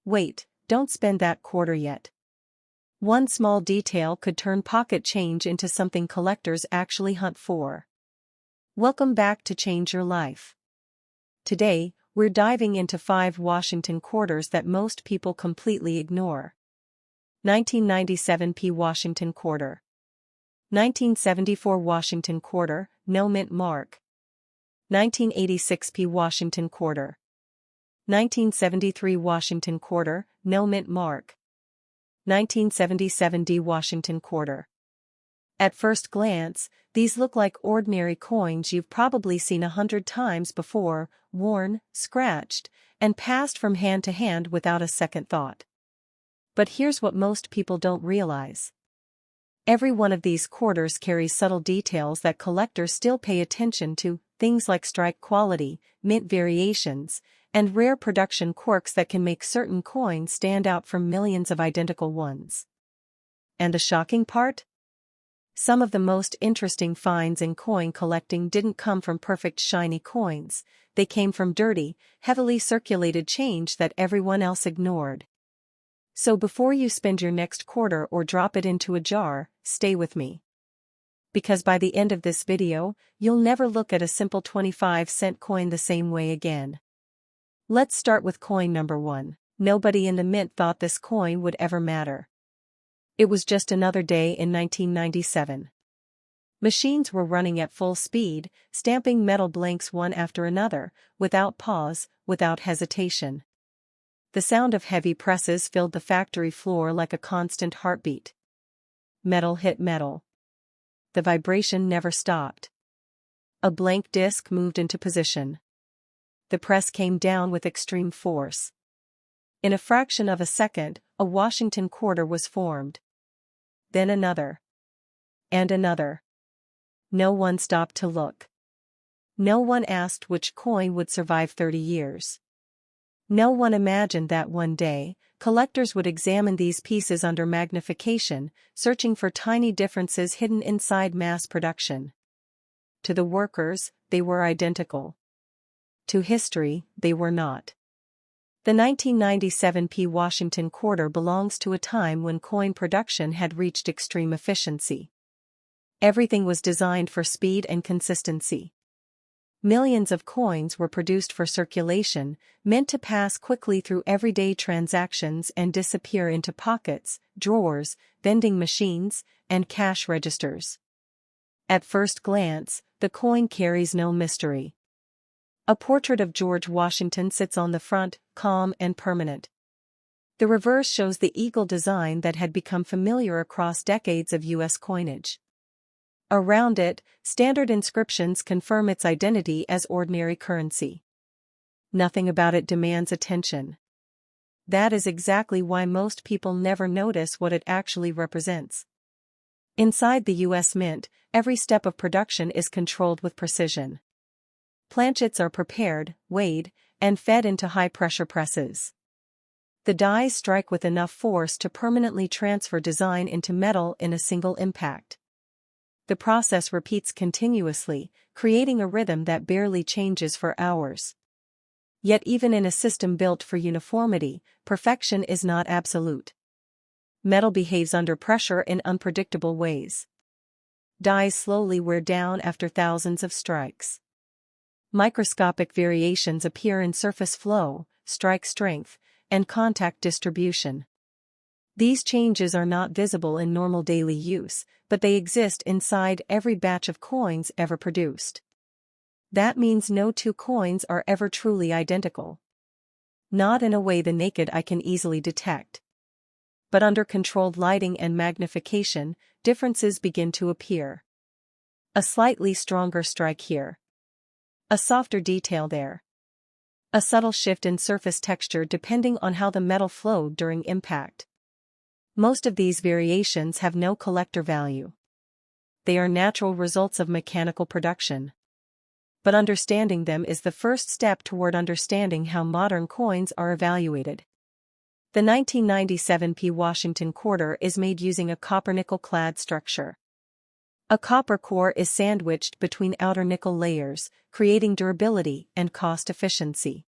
Wait, don't spend that quarter yet. One small detail could turn pocket change into something collectors actually hunt for. Welcome back to Change Your Life. Today, we're diving into 5 Washington quarters that most people completely ignore. 1997 P Washington Quarter. 1974 Washington Quarter, no mint mark. 1986 P Washington Quarter. 1973 Washington Quarter, no mint mark. 1977 D Washington Quarter. At first glance, these look like ordinary coins you've probably seen 100 times before, worn, scratched, and passed from hand to hand without a second thought. But here's what most people don't realize. Every one of these quarters carries subtle details that collectors still pay attention to, things like strike quality, mint variations, and rare production quirks that can make certain coins stand out from millions of identical ones. And the shocking part? Some of the most interesting finds in coin collecting didn't come from perfect shiny coins, they came from dirty, heavily circulated change that everyone else ignored. So before you spend your next quarter or drop it into a jar, stay with me. Because by the end of this video, you'll never look at a simple 25-cent coin the same way again. Let's start with coin number 1. Nobody in the mint thought this coin would ever matter. It was just another day in 1997. Machines were running at full speed, stamping metal blanks one after another, without pause, without hesitation. The sound of heavy presses filled the factory floor like a constant heartbeat. Metal hit metal. The vibration never stopped. A blank disc moved into position. The press came down with extreme force. In a fraction of a second, a Washington quarter was formed. Then another. And another. No one stopped to look. No one asked which coin would survive 30 years. No one imagined that one day, collectors would examine these pieces under magnification, searching for tiny differences hidden inside mass production. To the workers, they were identical. To history, they were not. The 1997 P Washington Quarter belongs to a time when coin production had reached extreme efficiency. Everything was designed for speed and consistency. Millions of coins were produced for circulation, meant to pass quickly through everyday transactions and disappear into pockets, drawers, vending machines, and cash registers. At first glance, the coin carries no mystery. A portrait of George Washington sits on the front, calm and permanent. The reverse shows the eagle design that had become familiar across decades of U.S. coinage. Around it, standard inscriptions confirm its identity as ordinary currency. Nothing about it demands attention. That is exactly why most people never notice what it actually represents. Inside the U.S. Mint, every step of production is controlled with precision. Planchets are prepared, weighed, and fed into high-pressure presses. The dies strike with enough force to permanently transfer design into metal in a single impact. The process repeats continuously, creating a rhythm that barely changes for hours. Yet even in a system built for uniformity, perfection is not absolute. Metal behaves under pressure in unpredictable ways. Dies slowly wear down after thousands of strikes. Microscopic variations appear in surface flow, strike strength, and contact distribution. These changes are not visible in normal daily use, but they exist inside every batch of coins ever produced. That means no two coins are ever truly identical. Not in a way the naked eye can easily detect. But under controlled lighting and magnification, differences begin to appear. A slightly stronger strike here. A softer detail there. A subtle shift in surface texture depending on how the metal flowed during impact. Most of these variations have no collector value. They are natural results of mechanical production. But understanding them is the first step toward understanding how modern coins are evaluated. The 1997 P Washington Quarter is made using a copper-nickel clad structure. A copper core is sandwiched between outer nickel layers, creating durability and cost efficiency.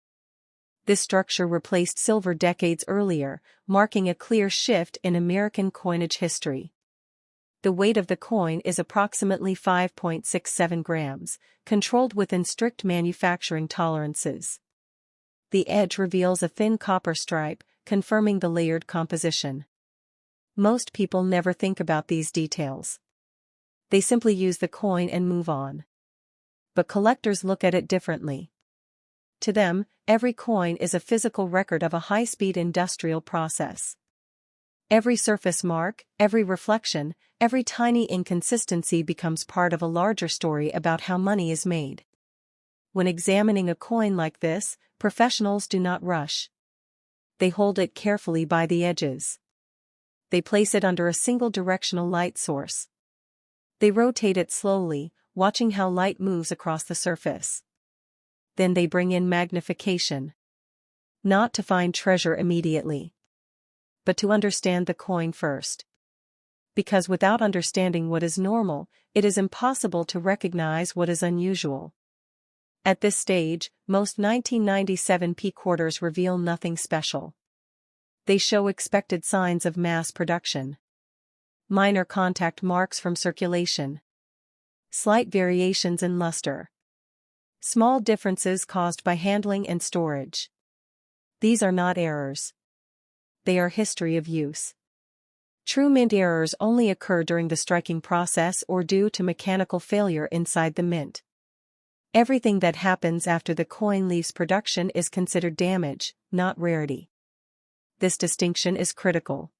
This structure replaced silver decades earlier, marking a clear shift in American coinage history. The weight of the coin is approximately 5.67 grams, controlled within strict manufacturing tolerances. The edge reveals a thin copper stripe, confirming the layered composition. Most people never think about these details. They simply use the coin and move on. But collectors look at it differently. To them, every coin is a physical record of a high-speed industrial process. Every surface mark, every reflection, every tiny inconsistency becomes part of a larger story about how money is made. When examining a coin like this, professionals do not rush. They hold it carefully by the edges. They place it under a single directional light source. They rotate it slowly, watching how light moves across the surface. Then they bring in magnification. Not to find treasure immediately, but to understand the coin first. Because without understanding what is normal, it is impossible to recognize what is unusual. At this stage, most 1997 P quarters reveal nothing special. They show expected signs of mass production. Minor contact marks from circulation. Slight variations in luster. Small differences caused by handling and storage. These are not errors. They are history of use. True mint errors only occur during the striking process or due to mechanical failure inside the mint. Everything that happens after the coin leaves production is considered damage, not rarity. This distinction is critical.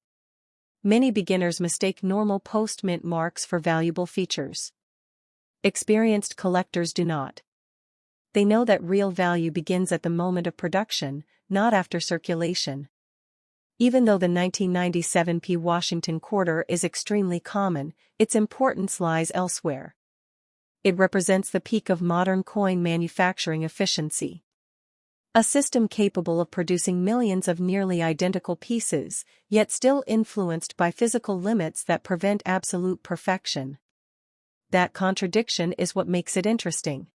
Many beginners mistake normal post-mint marks for valuable features. Experienced collectors do not. They know that real value begins at the moment of production, not after circulation. Even though the 1997 P Washington quarter is extremely common, its importance lies elsewhere. It represents the peak of modern coin manufacturing efficiency. A system capable of producing millions of nearly identical pieces, yet still influenced by physical limits that prevent absolute perfection. That contradiction is what makes it interesting.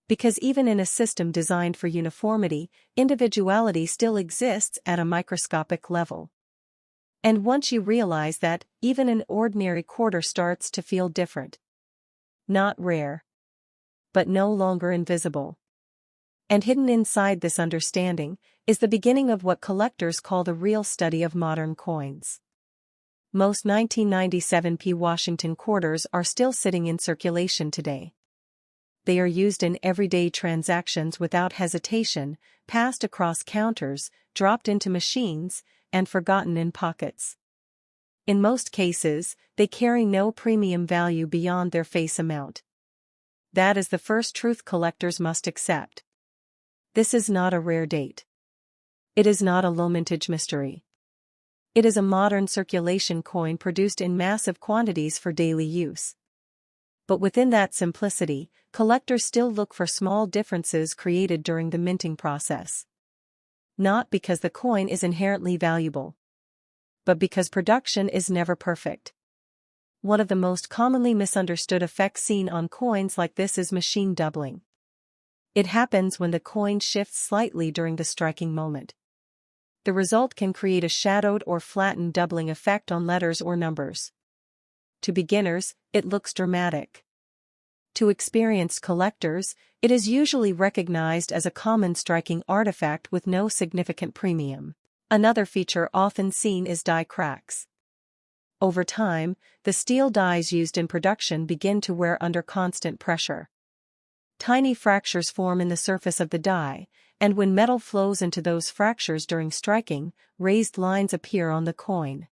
Because even in a system designed for uniformity, individuality still exists at a microscopic level. And once you realize that, even an ordinary quarter starts to feel different. Not rare, but no longer invisible. And hidden inside this understanding is the beginning of what collectors call the real study of modern coins. Most 1997 P Washington quarters are still sitting in circulation today. They are used in everyday transactions without hesitation, passed across counters, dropped into machines, and forgotten in pockets. In most cases, they carry no premium value beyond their face amount. That is the first truth collectors must accept. This is not a rare date. It is not a low-mintage mystery. It is a modern circulation coin produced in massive quantities for daily use. But within that simplicity, collectors still look for small differences created during the minting process. Not because the coin is inherently valuable, but because production is never perfect. One of the most commonly misunderstood effects seen on coins like this is machine doubling. It happens when the coin shifts slightly during the striking moment. The result can create a shadowed or flattened doubling effect on letters or numbers. To beginners, it looks dramatic. To experienced collectors, it is usually recognized as a common striking artifact with no significant premium. Another feature often seen is die cracks. Over time, the steel dies used in production begin to wear under constant pressure. Tiny fractures form in the surface of the die, and when metal flows into those fractures during striking, raised lines appear on the coin.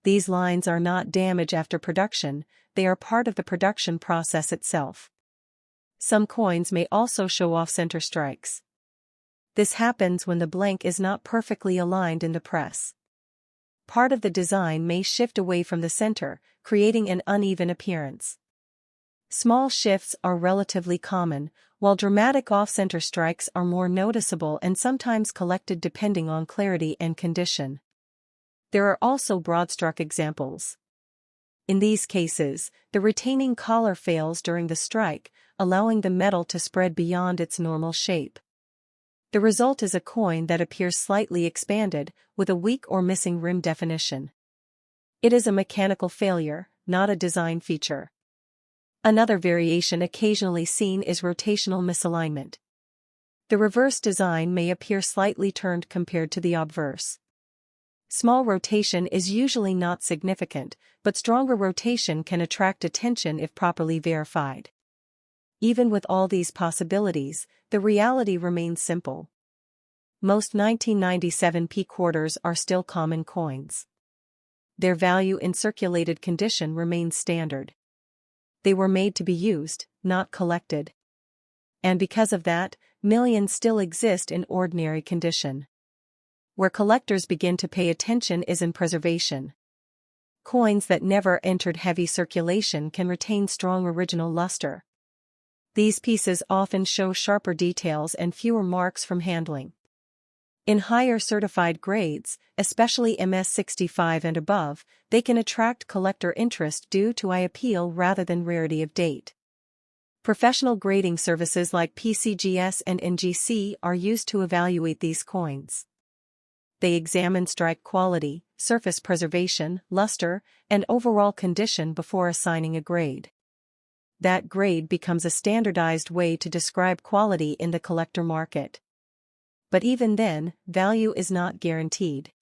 These lines are not damage after production, they are part of the production process itself. Some coins may also show off center strikes. This happens when the blank is not perfectly aligned in the press. Part of the design may shift away from the center, creating an uneven appearance. Small shifts are relatively common, while dramatic off-center strikes are more noticeable and sometimes collected depending on clarity and condition. There are also broad-stroke examples. In these cases, the retaining collar fails during the strike, allowing the metal to spread beyond its normal shape. The result is a coin that appears slightly expanded, with a weak or missing rim definition. It is a mechanical failure, not a design feature. Another variation occasionally seen is rotational misalignment. The reverse design may appear slightly turned compared to the obverse. Small rotation is usually not significant, but stronger rotation can attract attention if properly verified. Even with all these possibilities, the reality remains simple. Most 1997 P quarters are still common coins. Their value in circulated condition remains standard. They were made to be used, not collected. And because of that, millions still exist in ordinary condition. Where collectors begin to pay attention is in preservation. Coins that never entered heavy circulation can retain strong original luster. These pieces often show sharper details and fewer marks from handling. In higher certified grades, especially MS-65 and above, they can attract collector interest due to eye appeal rather than rarity of date. Professional grading services like PCGS and NGC are used to evaluate these coins. They examine strike quality, surface preservation, luster, and overall condition before assigning a grade. That grade becomes a standardized way to describe quality in the collector market. But even then, value is not guaranteed.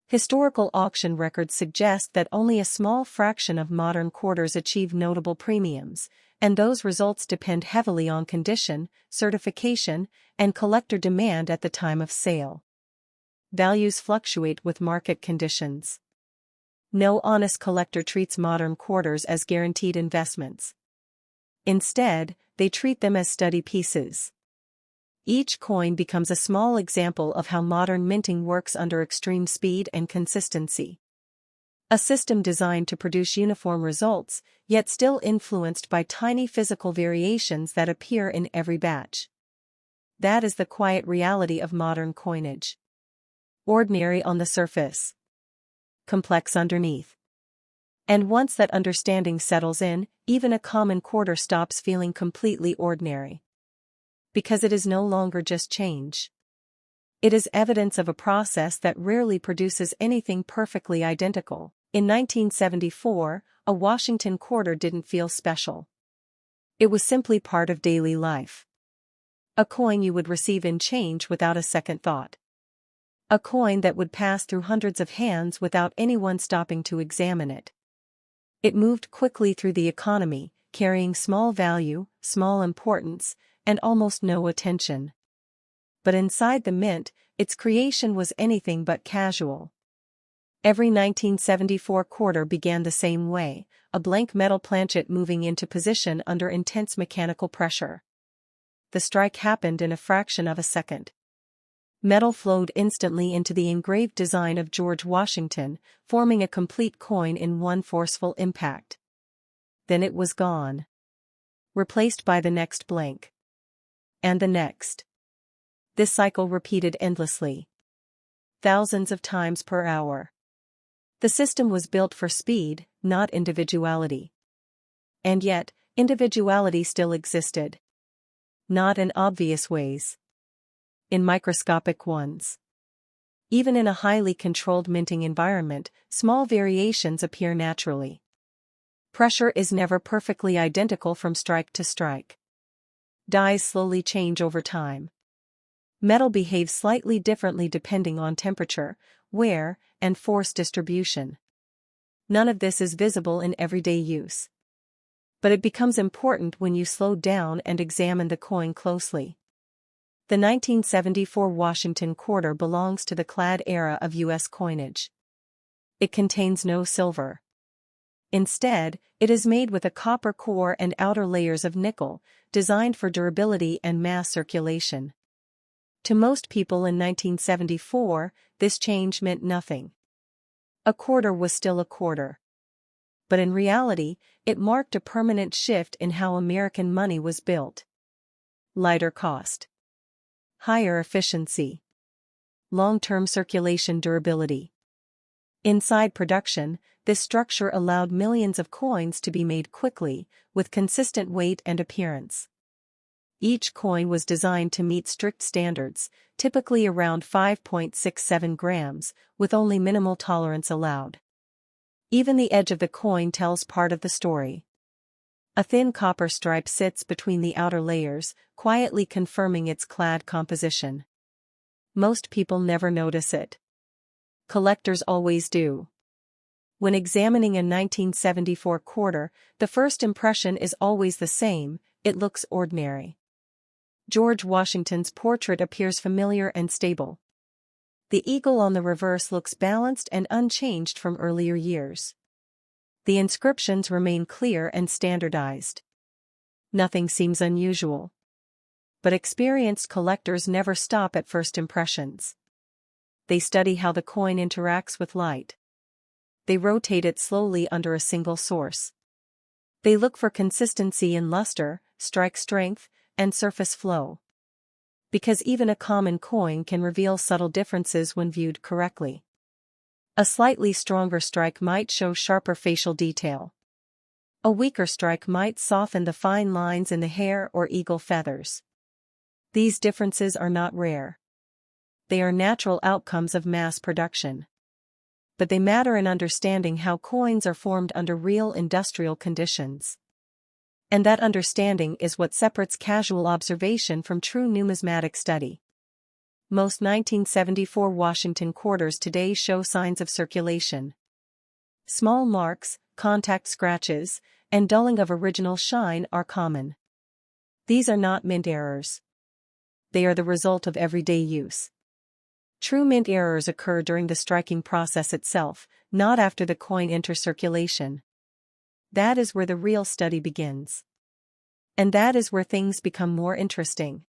Historical auction records suggest that only a small fraction of modern quarters achieve notable premiums, and those results depend heavily on condition, certification, and collector demand at the time of sale. Values fluctuate with market conditions. No honest collector treats modern quarters as guaranteed investments. Instead, they treat them as study pieces. Each coin becomes a small example of how modern minting works under extreme speed and consistency. A system designed to produce uniform results, yet still influenced by tiny physical variations that appear in every batch. That is the quiet reality of modern coinage. Ordinary on the surface, complex underneath. And once that understanding settles in, even a common quarter stops feeling completely ordinary. Because it is no longer just change. It is evidence of a process that rarely produces anything perfectly identical. In 1974, a Washington quarter didn't feel special. It was simply part of daily life. A coin you would receive in change without a second thought. A coin that would pass through hundreds of hands without anyone stopping to examine it. It moved quickly through the economy, carrying small value, small importance, and almost no attention. But inside the mint, its creation was anything but casual. Every 1974 quarter began the same way, a blank metal planchet moving into position under intense mechanical pressure. The strike happened in a fraction of a second. Metal flowed instantly into the engraved design of George Washington, forming a complete coin in one forceful impact. Then it was gone. Replaced by the next blank. And the next. This cycle repeated endlessly. Thousands of times per hour. The system was built for speed, not individuality. And yet, individuality still existed. Not in obvious ways. In microscopic ones. Even in a highly controlled minting environment, small variations appear naturally. Pressure is never perfectly identical from strike to strike. Dyes slowly change over time. Metal behaves slightly differently depending on temperature, wear, and force distribution. None of this is visible in everyday use. But it becomes important when you slow down and examine the coin closely. The 1974 Washington quarter belongs to the clad era of U.S. coinage. It contains no silver. Instead, it is made with a copper core and outer layers of nickel, designed for durability and mass circulation. To most people in 1974, this change meant nothing. A quarter was still a quarter. But in reality, it marked a permanent shift in how American money was built. Lighter cost. Higher efficiency. Long-term circulation durability. Inside production, this structure allowed millions of coins to be made quickly, with consistent weight and appearance. Each coin was designed to meet strict standards, typically around 5.67 grams, with only minimal tolerance allowed. Even the edge of the coin tells part of the story. A thin copper stripe sits between the outer layers, quietly confirming its clad composition. Most people never notice it. Collectors always do. When examining a 1974 quarter, the first impression is always the same: it looks ordinary. George Washington's portrait appears familiar and stable. The eagle on the reverse looks balanced and unchanged from earlier years. The inscriptions remain clear and standardized. Nothing seems unusual. But experienced collectors never stop at first impressions. They study how the coin interacts with light. They rotate it slowly under a single source. They look for consistency in luster, strike strength, and surface flow. Because even a common coin can reveal subtle differences when viewed correctly. A slightly stronger strike might show sharper facial detail. A weaker strike might soften the fine lines in the hair or eagle feathers. These differences are not rare. They are natural outcomes of mass production. But they matter in understanding how coins are formed under real industrial conditions. And that understanding is what separates casual observation from true numismatic study. Most 1974 Washington quarters today show signs of circulation. Small marks, contact scratches, and dulling of original shine are common. These are not mint errors. They are the result of everyday use. True mint errors occur during the striking process itself, not after the coin enters circulation. That is where the real study begins. And that is where things become more interesting.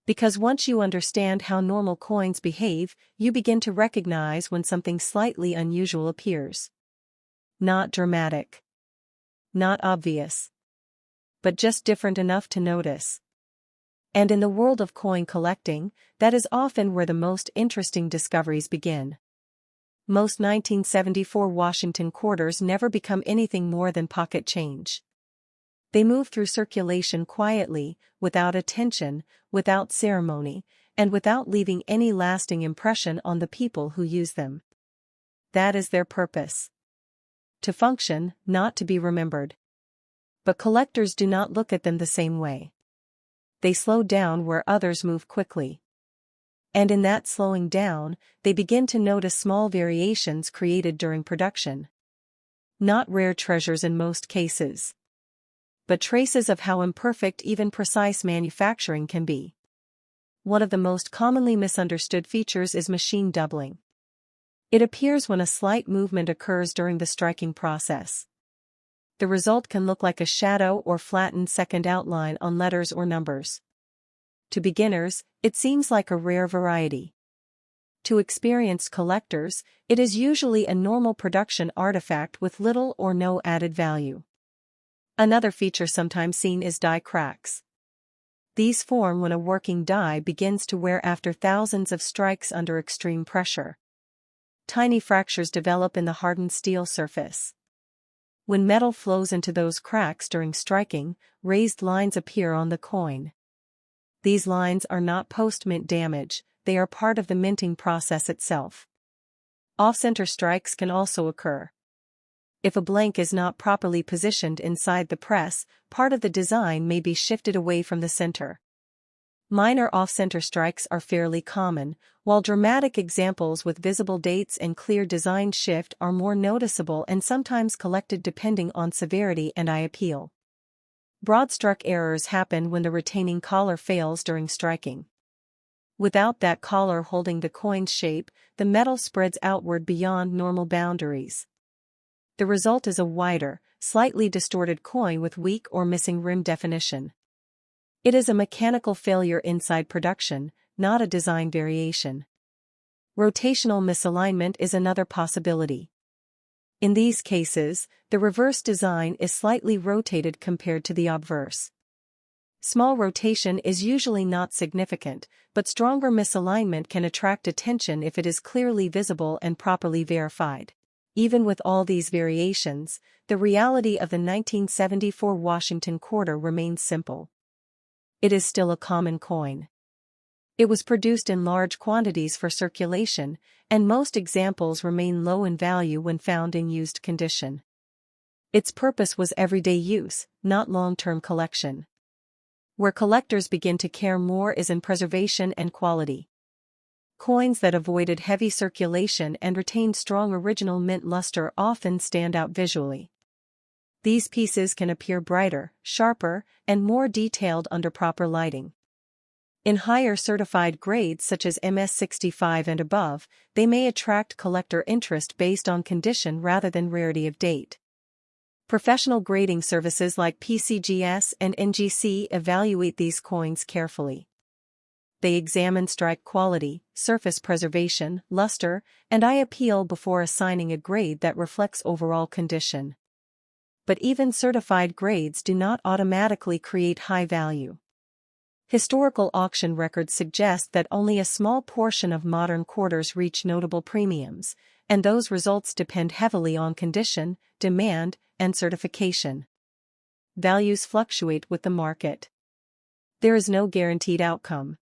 Because once you understand how normal coins behave, you begin to recognize when something slightly unusual appears. Not dramatic. Not obvious. But just different enough to notice. And in the world of coin collecting, that is often where the most interesting discoveries begin. Most 1974 Washington quarters never become anything more than pocket change. They move through circulation quietly, without attention, without ceremony, and without leaving any lasting impression on the people who use them. That is their purpose. To function, not to be remembered. But collectors do not look at them the same way. They slow down where others move quickly. And in that slowing down, they begin to notice small variations created during production. Not rare treasures in most cases. But traces of how imperfect even precise manufacturing can be. One of the most commonly misunderstood features is machine doubling. It appears when a slight movement occurs during the striking process. The result can look like a shadow or flattened second outline on letters or numbers. To beginners, it seems like a rare variety. To experienced collectors, it is usually a normal production artifact with little or no added value. Another feature sometimes seen is die cracks. These form when a working die begins to wear after thousands of strikes under extreme pressure. Tiny fractures develop in the hardened steel surface. When metal flows into those cracks during striking, raised lines appear on the coin. These lines are not post-mint damage, they are part of the minting process itself. Off-center strikes can also occur. If a blank is not properly positioned inside the press, part of the design may be shifted away from the center. Minor off-center strikes are fairly common, while dramatic examples with visible dates and clear design shift are more noticeable and sometimes collected depending on severity and eye appeal. Broad-struck errors happen when the retaining collar fails during striking. Without that collar holding the coin's shape, the metal spreads outward beyond normal boundaries. The result is a wider, slightly distorted coin with weak or missing rim definition. It is a mechanical failure inside production, not a design variation. Rotational misalignment is another possibility. In these cases, the reverse design is slightly rotated compared to the obverse. Small rotation is usually not significant, but stronger misalignment can attract attention if it is clearly visible and properly verified. Even with all these variations, the reality of the 1974 Washington quarter remains simple. it is still a common coin. It was produced in large quantities for circulation, and most examples remain low in value when found in used condition. Its purpose was everyday use, not long-term collection. Where collectors begin to care more is in preservation and quality. Coins that avoided heavy circulation and retained strong original mint luster often stand out visually. These pieces can appear brighter, sharper, and more detailed under proper lighting. In higher certified grades such as MS65 and above, they may attract collector interest based on condition rather than rarity of date. Professional grading services like PCGS and NGC evaluate these coins carefully. They examine strike quality, surface preservation, luster, and eye appeal before assigning a grade that reflects overall condition. But even certified grades do not automatically create high value. Historical auction records suggest that only a small portion of modern quarters reach notable premiums, and those results depend heavily on condition, demand, and certification. Values fluctuate with the market. There is no guaranteed outcome.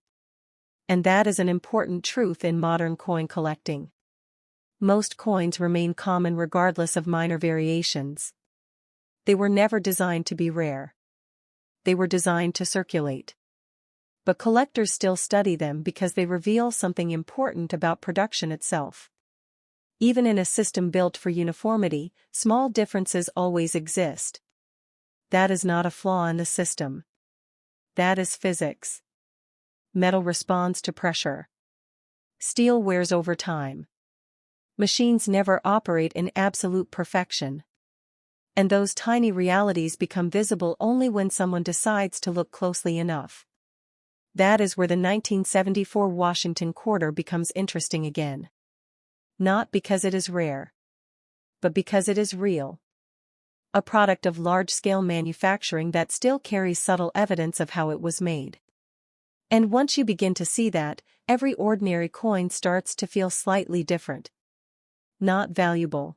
And that is an important truth in modern coin collecting. Most coins remain common regardless of minor variations. They were never designed to be rare. They were designed to circulate. But collectors still study them because they reveal something important about production itself. Even in a system built for uniformity, small differences always exist. That is not a flaw in the system. That is physics. Metal responds to pressure. Steel wears over time. Machines never operate in absolute perfection. And those tiny realities become visible only when someone decides to look closely enough. That is where the 1974 Washington quarter becomes interesting again. Not because it is rare, but because it is real. A product of large-scale manufacturing that still carries subtle evidence of how it was made. And once you begin to see that, every ordinary coin starts to feel slightly different. Not valuable,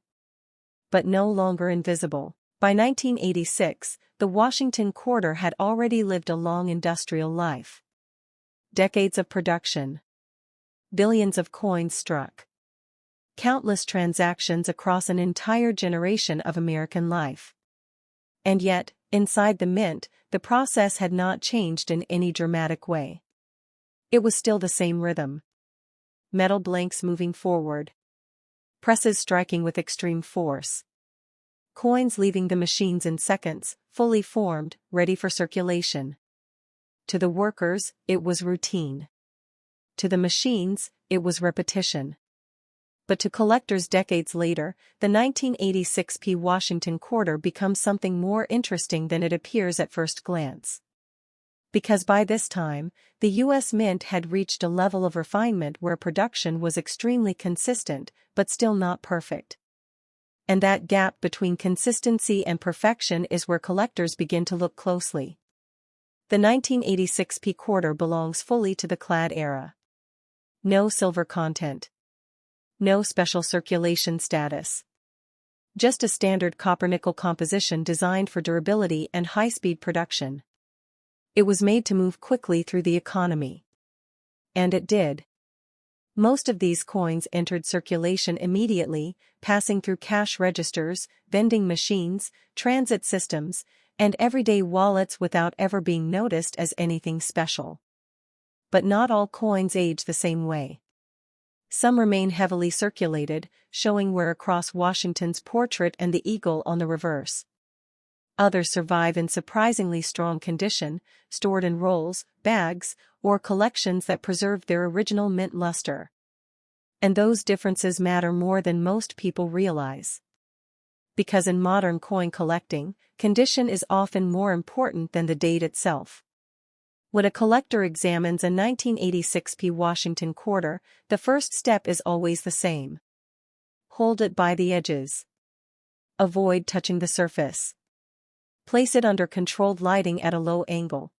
but no longer invisible. By 1986, the Washington quarter had already lived a long industrial life. Decades of production. Billions of coins struck. Countless transactions across an entire generation of American life. And yet, inside the mint, the process had not changed in any dramatic way. It was still the same rhythm. Metal blanks moving forward. Presses striking with extreme force. Coins leaving the machines in seconds, fully formed, ready for circulation. To the workers, it was routine. To the machines, it was repetition. But to collectors decades later, the 1986 Washington quarter becomes something more interesting than it appears at first glance. Because by this time, the U.S. Mint had reached a level of refinement where production was extremely consistent, but still not perfect. And that gap between consistency and perfection is where collectors begin to look closely. The 1986 quarter belongs fully to the clad era. No silver content. No special circulation status. Just a standard copper-nickel composition designed for durability and high-speed production. It was made to move quickly through the economy. And it did. Most of these coins entered circulation immediately, passing through cash registers, vending machines, transit systems, and everyday wallets without ever being noticed as anything special. But not all coins age the same way. Some remain heavily circulated, showing wear across Washington's portrait and the eagle on the reverse. Others survive in surprisingly strong condition, stored in rolls, bags, or collections that preserve their original mint luster. And those differences matter more than most people realize. Because in modern coin collecting, condition is often more important than the date itself. When a collector examines a 1986 Washington quarter, the first step is always the same. Hold it by the edges. Avoid touching the surface. Place it under controlled lighting at a low angle.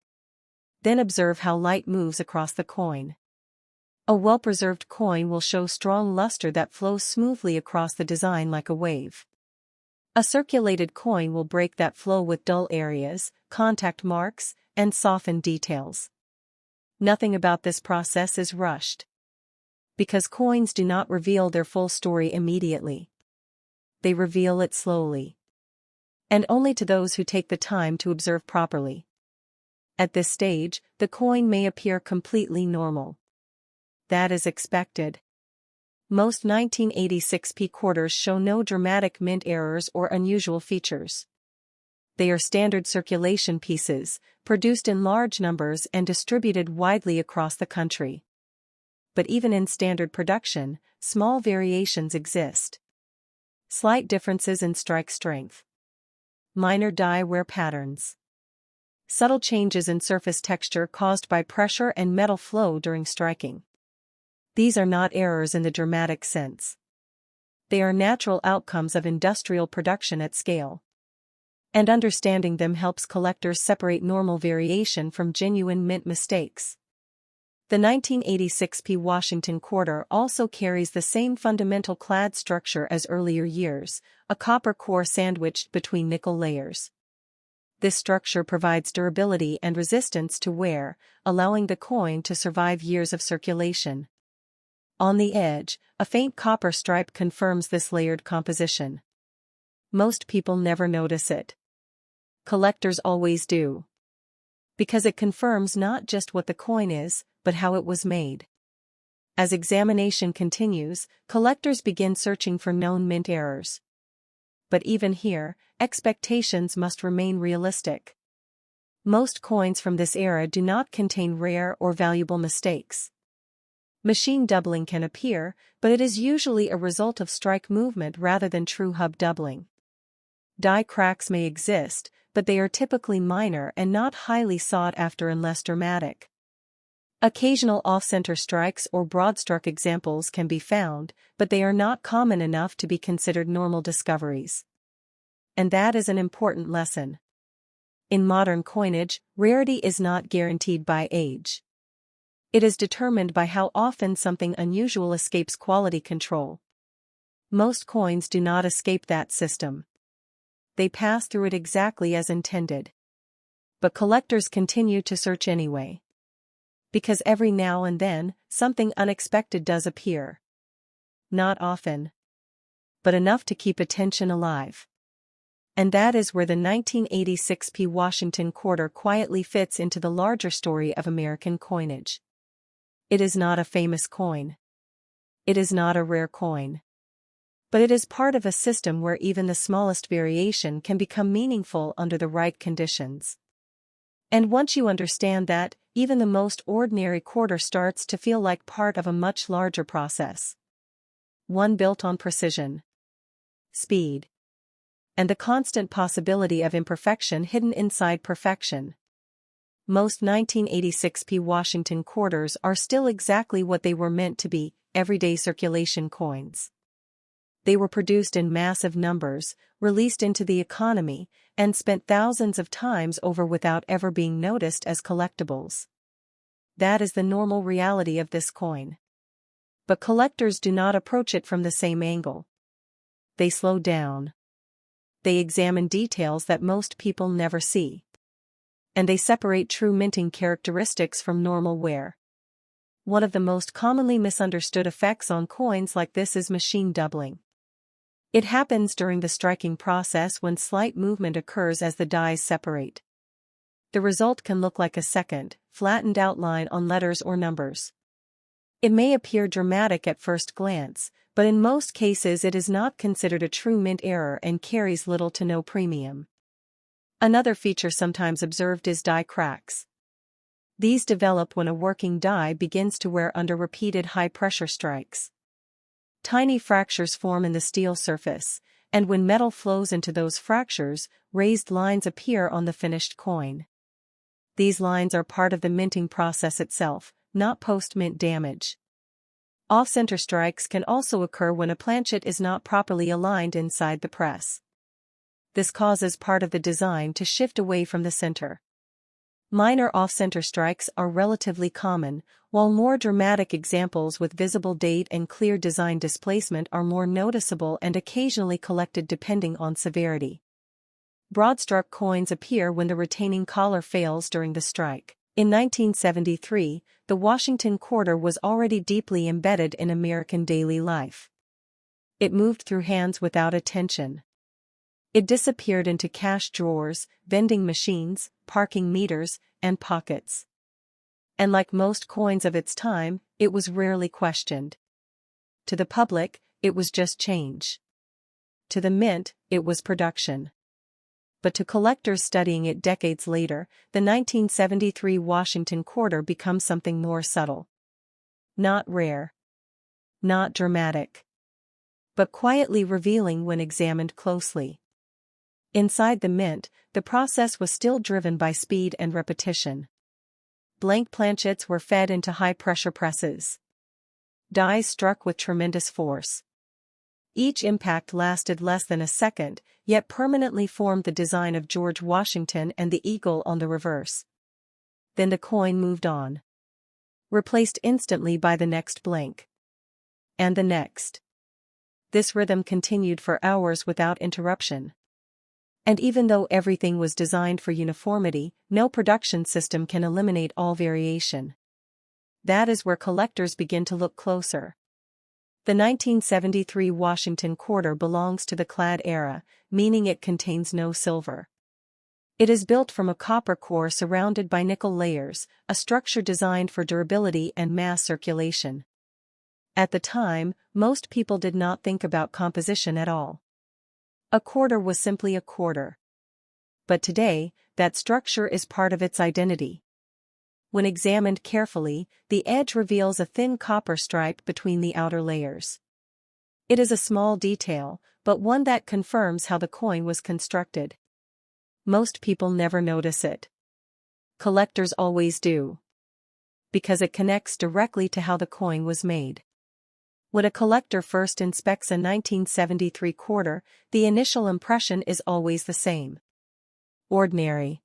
Then observe how light moves across the coin. A well-preserved coin will show strong luster that flows smoothly across the design like a wave. A circulated coin will break that flow with dull areas, contact marks, and soften details. Nothing about this process is rushed. Because coins do not reveal their full story immediately. They reveal it slowly. And only to those who take the time to observe properly. At this stage, the coin may appear completely normal. That is expected. Most 1986 p quarters show no dramatic mint errors or unusual features. They are standard circulation pieces, produced in large numbers and distributed widely across the country. But even in standard production, small variations exist. Slight differences in strike strength. Minor die wear patterns. Subtle changes in surface texture caused by pressure and metal flow during striking. These are not errors in the dramatic sense. They are natural outcomes of industrial production at scale. And understanding them helps collectors separate normal variation from genuine mint mistakes. The 1986 p Washington quarter also carries the same fundamental clad structure as earlier years, a copper core sandwiched between nickel layers. This structure provides durability and resistance to wear, allowing the coin to survive years of circulation. On the edge, a faint copper stripe confirms this layered composition. Most people never notice it. Collectors always do. Because it confirms not just what the coin is, but how it was made. As examination continues, collectors begin searching for known mint errors. But even here, expectations must remain realistic. Most coins from this era do not contain rare or valuable mistakes. Machine doubling can appear, but it is usually a result of strike movement rather than true hub doubling. Die cracks may exist, but they are typically minor and not highly sought after unless dramatic. Occasional off-center strikes or broad-stroke examples can be found, but they are not common enough to be considered normal discoveries. And that is an important lesson. In modern coinage, rarity is not guaranteed by age. It is determined by how often something unusual escapes quality control. Most coins do not escape that system. They pass through it exactly as intended. But collectors continue to search anyway. Because every now and then, something unexpected does appear. Not often. But enough to keep attention alive. And that is where the 1986 p Washington quarter quietly fits into the larger story of American coinage. It is not a famous coin. It is not a rare coin. But it is part of a system where even the smallest variation can become meaningful under the right conditions. And once you understand that, even the most ordinary quarter starts to feel like part of a much larger process. One built on precision, speed, and the constant possibility of imperfection hidden inside perfection. Most 1986 p Washington quarters are still exactly what they were meant to be, everyday circulation coins. They were produced in massive numbers, released into the economy, and spent thousands of times over without ever being noticed as collectibles. That is the normal reality of this coin. But collectors do not approach it from the same angle. They slow down. They examine details that most people never see. And they separate true minting characteristics from normal wear. One of the most commonly misunderstood effects on coins like this is machine doubling. It happens during the striking process when slight movement occurs as the dies separate. The result can look like a second, flattened outline on letters or numbers. It may appear dramatic at first glance, but in most cases it is not considered a true mint error and carries little to no premium. Another feature sometimes observed is die cracks. These develop when a working die begins to wear under repeated high-pressure strikes. Tiny fractures form in the steel surface, and when metal flows into those fractures, raised lines appear on the finished coin. These lines are part of the minting process itself, not post-mint damage. Off-center strikes can also occur when a planchet is not properly aligned inside the press. This causes part of the design to shift away from the center. Minor off-center strikes are relatively common, while more dramatic examples with visible date and clear design displacement are more noticeable and occasionally collected depending on severity. Broad-struck coins appear when the retaining collar fails during the strike. In 1973, the Washington quarter was already deeply embedded in American daily life. It moved through hands without attention. It disappeared into cash drawers, vending machines, parking meters, and pockets. And like most coins of its time, it was rarely questioned. To the public, it was just change. To the mint, it was production. But to collectors studying it decades later, the 1973 Washington quarter becomes something more subtle. Not rare. Not dramatic. But quietly revealing when examined closely. Inside the mint, the process was still driven by speed and repetition. Blank planchets were fed into high-pressure presses. Dies struck with tremendous force. Each impact lasted less than a second, yet permanently formed the design of George Washington and the eagle on the reverse. Then the coin moved on. Replaced instantly by the next blank. And the next. This rhythm continued for hours without interruption. And even though everything was designed for uniformity, no production system can eliminate all variation. That is where collectors begin to look closer. The 1973 Washington quarter belongs to the clad era, meaning it contains no silver. It is built from a copper core surrounded by nickel layers, a structure designed for durability and mass circulation. At the time, most people did not think about composition at all. A quarter was simply a quarter. But today, that structure is part of its identity. When examined carefully, the edge reveals a thin copper stripe between the outer layers. It is a small detail, but one that confirms how the coin was constructed. Most people never notice it. Collectors always do. Because it connects directly to how the coin was made. When a collector first inspects a 1973 quarter, the initial impression is always the same. Ordinary.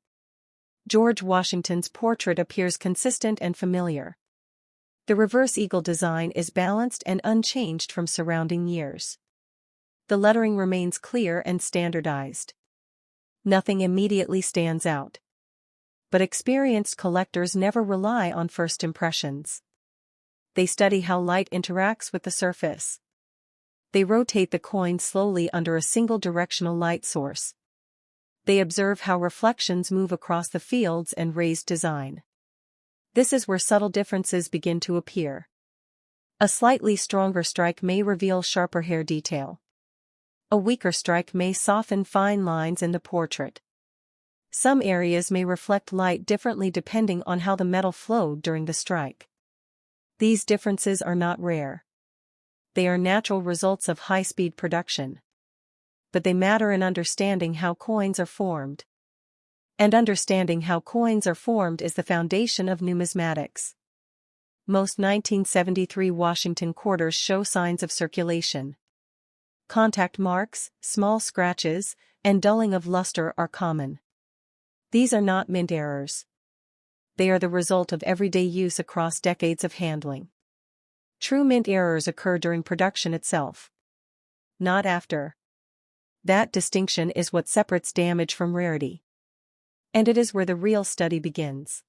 George Washington's portrait appears consistent and familiar. The reverse eagle design is balanced and unchanged from surrounding years. The lettering remains clear and standardized. Nothing immediately stands out. But experienced collectors never rely on first impressions. They study how light interacts with the surface. They rotate the coin slowly under a single directional light source. They observe how reflections move across the fields and raised design. This is where subtle differences begin to appear. A slightly stronger strike may reveal sharper hair detail. A weaker strike may soften fine lines in the portrait. Some areas may reflect light differently depending on how the metal flowed during the strike. These differences are not rare. They are natural results of high-speed production. But they matter in understanding how coins are formed. And understanding how coins are formed is the foundation of numismatics. Most 1973 Washington quarters show signs of circulation. Contact marks, small scratches, and dulling of luster are common. These are not mint errors. They are the result of everyday use across decades of handling. True mint errors occur during production itself. Not after. That distinction is what separates damage from rarity. And it is where the real study begins.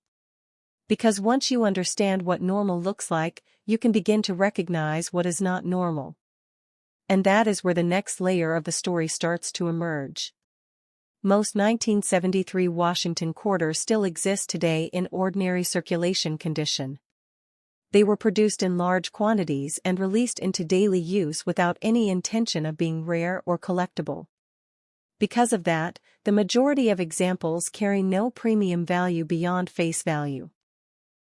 Because once you understand what normal looks like, you can begin to recognize what is not normal. And that is where the next layer of the story starts to emerge. Most 1973 Washington quarters still exist today in ordinary circulation condition. They were produced in large quantities and released into daily use without any intention of being rare or collectible. Because of that, the majority of examples carry no premium value beyond face value.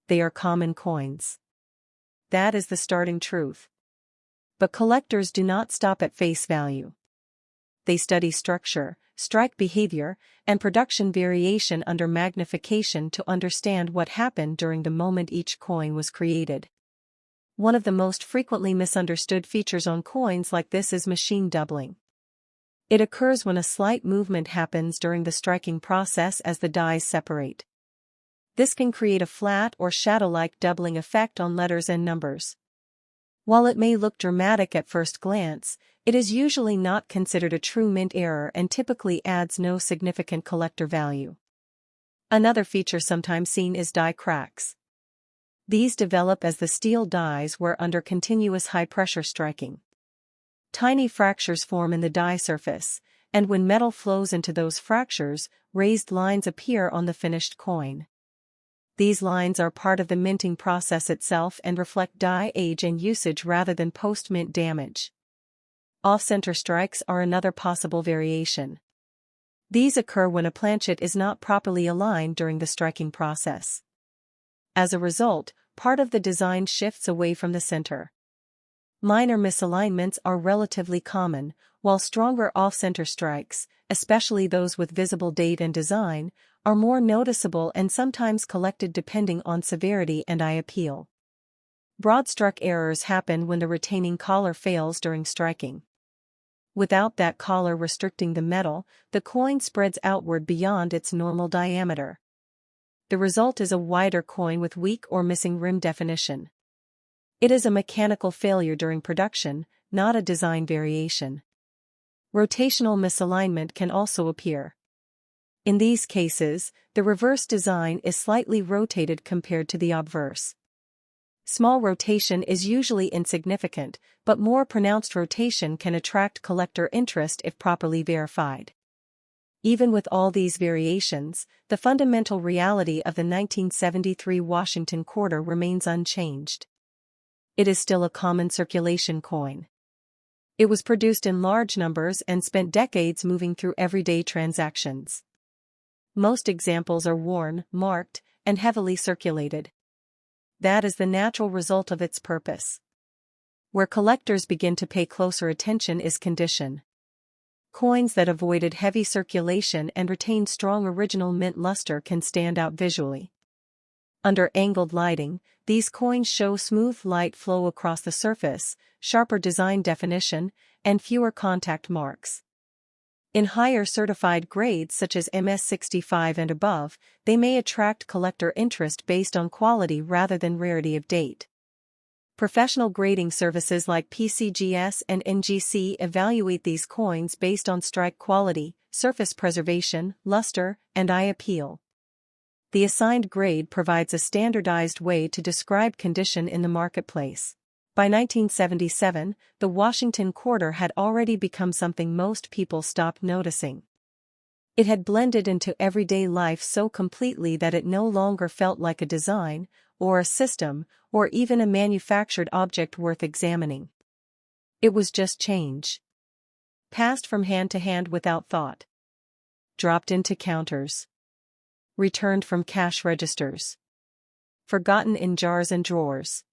They are common coins. That is the starting truth. But collectors do not stop at face value. They study structure, strike behavior, and production variation under magnification to understand what happened during the moment each coin was created. One of the most frequently misunderstood features on coins like this is machine doubling. It occurs when a slight movement happens during the striking process as the dies separate. This can create a flat or shadow-like doubling effect on letters and numbers. While it may look dramatic at first glance, it is usually not considered a true mint error and typically adds no significant collector value. Another feature sometimes seen is die cracks. These develop as the steel dies wear under continuous high-pressure striking. Tiny fractures form in the die surface, and when metal flows into those fractures, raised lines appear on the finished coin. These lines are part of the minting process itself and reflect die age and usage rather than post-mint damage. Off-center strikes are another possible variation. These occur when a planchet is not properly aligned during the striking process. As a result, part of the design shifts away from the center. Minor misalignments are relatively common, while stronger off-center strikes, especially those with visible date and design, are more noticeable and sometimes collected depending on severity and eye appeal. Broad-struck errors happen when the retaining collar fails during striking. Without that collar restricting the metal, the coin spreads outward beyond its normal diameter. The result is a wider coin with weak or missing rim definition. It is a mechanical failure during production, not a design variation. Rotational misalignment can also appear. In these cases, the reverse design is slightly rotated compared to the obverse. Small rotation is usually insignificant, but more pronounced rotation can attract collector interest if properly verified. Even with all these variations, the fundamental reality of the 1973 Washington quarter remains unchanged. It is still a common circulation coin. It was produced in large numbers and spent decades moving through everyday transactions. Most examples are worn, marked, and heavily circulated. That is the natural result of its purpose. Where collectors begin to pay closer attention is condition. Coins that avoided heavy circulation and retained strong original mint luster can stand out visually. Under angled lighting, these coins show smooth light flow across the surface, sharper design definition, and fewer contact marks. In higher certified grades such as MS65 and above, they may attract collector interest based on quality rather than rarity of date. Professional grading services like PCGS and NGC evaluate these coins based on strike quality, surface preservation, luster, and eye appeal. The assigned grade provides a standardized way to describe condition in the marketplace. By 1977, the Washington quarter had already become something most people stopped noticing. It had blended into everyday life so completely that it no longer felt like a design, or a system, or even a manufactured object worth examining. It was just change. Passed from hand to hand without thought. Dropped into counters. Returned from cash registers. Forgotten in jars and drawers.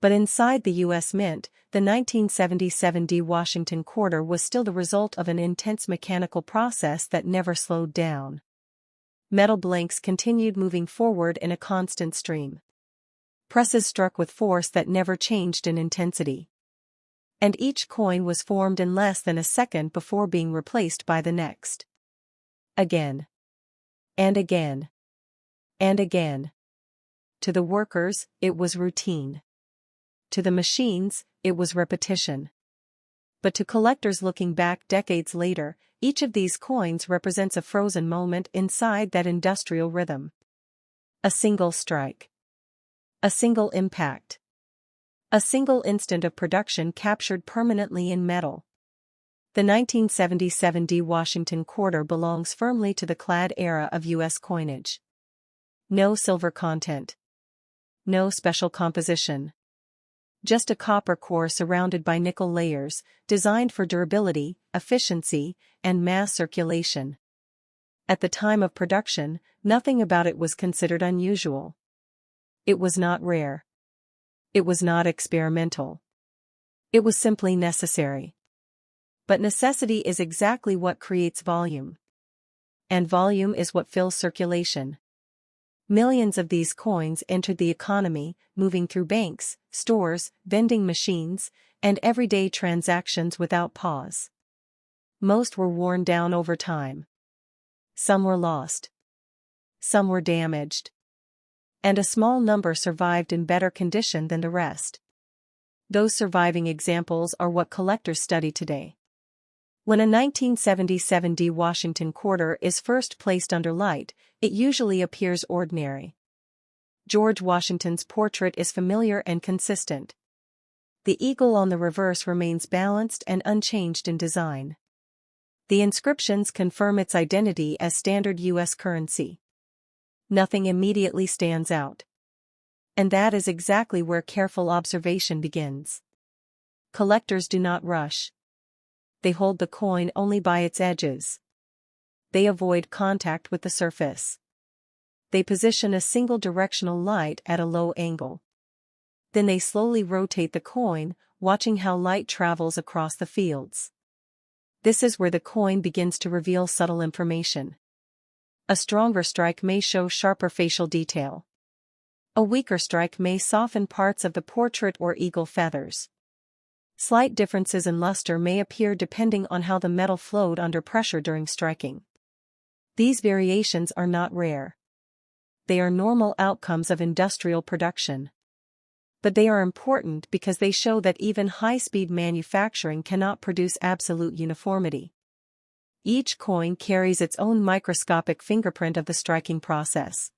But inside the U.S. Mint, the 1977 Washington quarter was still the result of an intense mechanical process that never slowed down. Metal blanks continued moving forward in a constant stream. Presses struck with force that never changed in intensity. And each coin was formed in less than a second before being replaced by the next. Again. And again. And again. To the workers, it was routine. To the machines, it was repetition. But to collectors looking back decades later, each of these coins represents a frozen moment inside that industrial rhythm. A single strike. A single impact. A single instant of production captured permanently in metal. The 1977 Washington quarter belongs firmly to the clad era of U.S. coinage. No silver content. No special composition. Just a copper core surrounded by nickel layers, designed for durability, efficiency, and mass circulation. At the time of production, nothing about it was considered unusual. It was not rare. It was not experimental. It was simply necessary. But necessity is exactly what creates volume. And volume is what fills circulation. Millions of these coins entered the economy, moving through banks, stores, vending machines, and everyday transactions without pause. Most were worn down over time. Some were lost. Some were damaged. And a small number survived in better condition than the rest. Those surviving examples are what collectors study today. When a 1977 D Washington quarter is first placed under light, it usually appears ordinary. George Washington's portrait is familiar and consistent. The eagle on the reverse remains balanced and unchanged in design. The inscriptions confirm its identity as standard U.S. currency. Nothing immediately stands out. And that is exactly where careful observation begins. Collectors do not rush. They hold the coin only by its edges. They avoid contact with the surface. They position a single directional light at a low angle. Then they slowly rotate the coin, watching how light travels across the fields. This is where the coin begins to reveal subtle information. A stronger strike may show sharper facial detail. A weaker strike may soften parts of the portrait or eagle feathers. Slight differences in luster may appear depending on how the metal flowed under pressure during striking. These variations are not rare. They are normal outcomes of industrial production. But they are important because they show that even high-speed manufacturing cannot produce absolute uniformity. Each coin carries its own microscopic fingerprint of the striking process.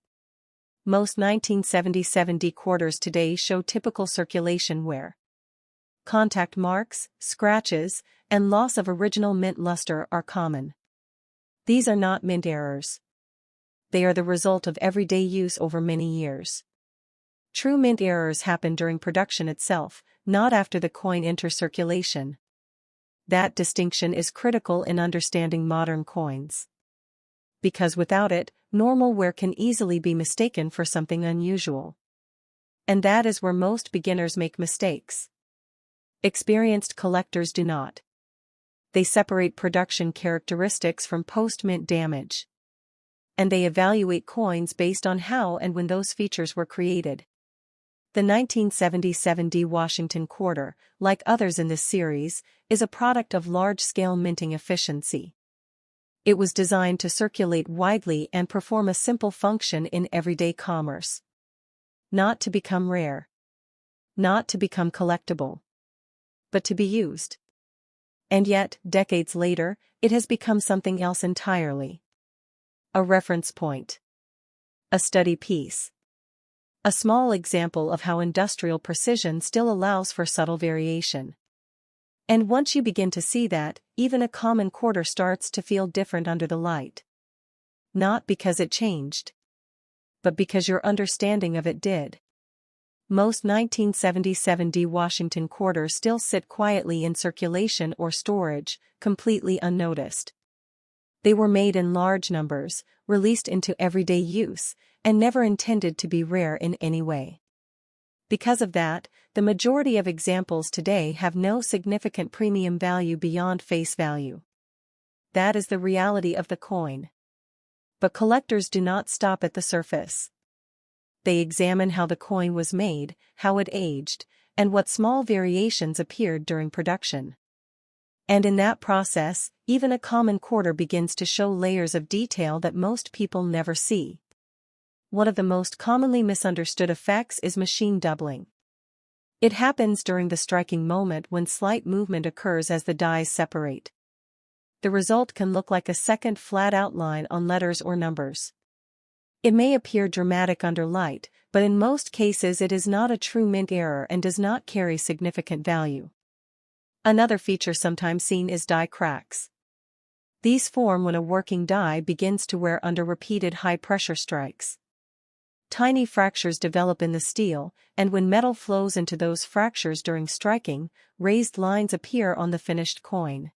Most 1977 D quarters today show typical circulation wear. Contact marks, scratches, and loss of original mint luster are common. These are not mint errors. They are the result of everyday use over many years. True mint errors happen during production itself, not after the coin enters circulation. That distinction is critical in understanding modern coins. Because without it, normal wear can easily be mistaken for something unusual. And that is where most beginners make mistakes. Experienced collectors do not. They separate production characteristics from post-mint damage. And they evaluate coins based on how and when those features were created. The 1977 D Washington quarter, like others in this series, is a product of large-scale minting efficiency. It was designed to circulate widely and perform a simple function in everyday commerce. Not to become rare. Not to become collectible. But to be used. And yet, decades later, it has become something else entirely. A reference point. A study piece. A small example of how industrial precision still allows for subtle variation. And once you begin to see that, even a common quarter starts to feel different under the light. Not because it changed, but because your understanding of it did. Most 1977 D Washington quarters still sit quietly in circulation or storage, completely unnoticed. They were made in large numbers, released into everyday use, and never intended to be rare in any way. Because of that, the majority of examples today have no significant premium value beyond face value. That is the reality of the coin. But collectors do not stop at the surface. They examine how the coin was made, how it aged, and what small variations appeared during production. And in that process, even a common quarter begins to show layers of detail that most people never see. One of the most commonly misunderstood effects is machine doubling. It happens during the striking moment when slight movement occurs as the dies separate. The result can look like a second flat outline on letters or numbers. It may appear dramatic under light, but in most cases it is not a true mint error and does not carry significant value. Another feature sometimes seen is die cracks. These form when a working die begins to wear under repeated high-pressure strikes. Tiny fractures develop in the steel, and when metal flows into those fractures during striking, raised lines appear on the finished coin.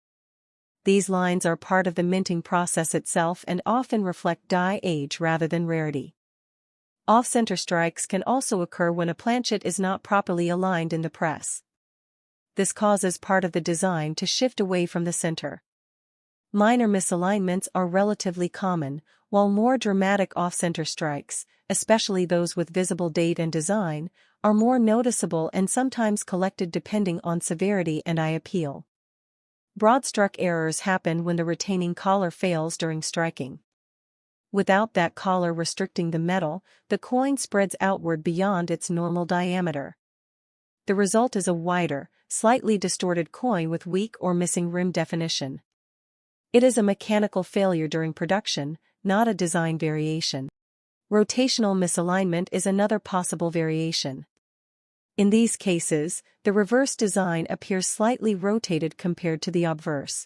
These lines are part of the minting process itself and often reflect die age rather than rarity. Off-center strikes can also occur when a planchet is not properly aligned in the press. This causes part of the design to shift away from the center. Minor misalignments are relatively common, while more dramatic off-center strikes, especially those with visible date and design, are more noticeable and sometimes collected depending on severity and eye appeal. Broad-struck errors happen when the retaining collar fails during striking. Without that collar restricting the metal, the coin spreads outward beyond its normal diameter. the result is a wider, slightly distorted coin with weak or missing rim definition. It is a mechanical failure during production, not a design variation. Rotational misalignment is another possible variation. In these cases, the reverse design appears slightly rotated compared to the obverse.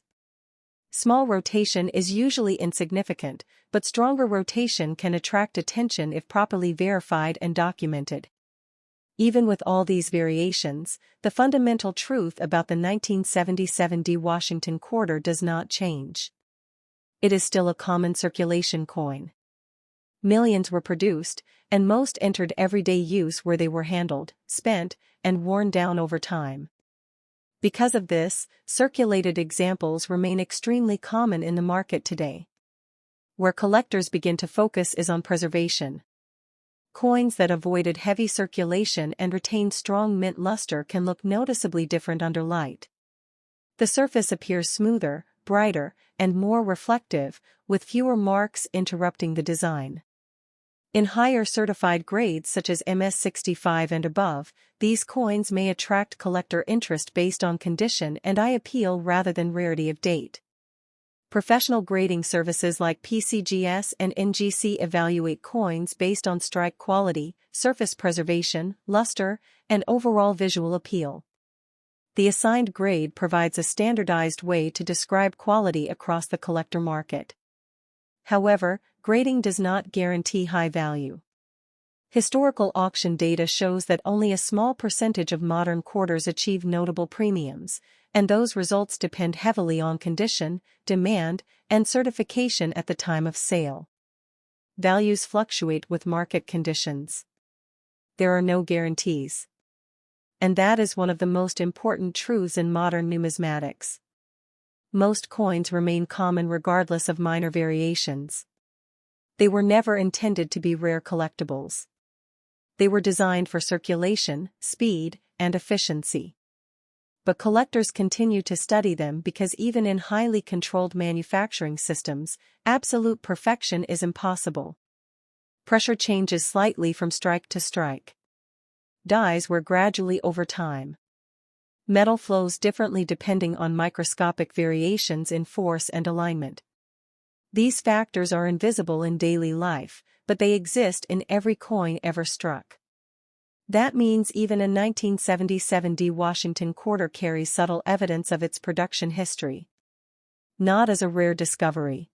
Small rotation is usually insignificant, but stronger rotation can attract attention if properly verified and documented. Even with all these variations, the fundamental truth about the 1977 D Washington quarter does not change. It is still a common circulation coin. Millions were produced, and most entered everyday use where they were handled, spent, and worn down over time. Because of this, circulated examples remain extremely common in the market today. Where collectors begin to focus is on preservation. Coins that avoided heavy circulation and retained strong mint luster can look noticeably different under light. The surface appears smoother, brighter, and more reflective, with fewer marks interrupting the design. In higher certified grades such as MS65 and above, these coins may attract collector interest based on condition and eye appeal rather than rarity of date. Professional grading services like PCGS and NGC evaluate coins based on strike quality, surface preservation, luster, and overall visual appeal. The assigned grade provides a standardized way to describe quality across the collector market. However, grading does not guarantee high value. Historical auction data shows that only a small percentage of modern quarters achieve notable premiums, and those results depend heavily on condition, demand, and certification at the time of sale. Values fluctuate with market conditions. There are no guarantees. And that is one of the most important truths in modern numismatics. Most coins remain common regardless of minor variations. They were never intended to be rare collectibles. They were designed for circulation, speed, and efficiency. But collectors continue to study them because even in highly controlled manufacturing systems, absolute perfection is impossible. Pressure changes slightly from strike to strike. Dies wear gradually over time. Metal flows differently depending on microscopic variations in force and alignment. These factors are invisible in daily life, but they exist in every coin ever struck. That means even a 1977 D Washington quarter carries subtle evidence of its production history. Not as a rare discovery,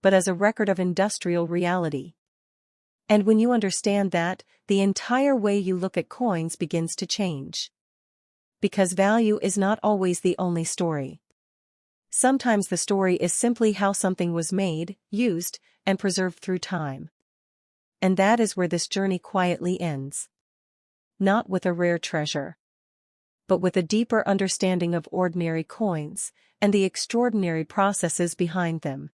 but as a record of industrial reality. And when you understand that, the entire way you look at coins begins to change. Because value is not always the only story. Sometimes the story is simply how something was made, used, and preserved through time. And that is where this journey quietly ends. Not with a rare treasure, but with a deeper understanding of ordinary coins, and the extraordinary processes behind them.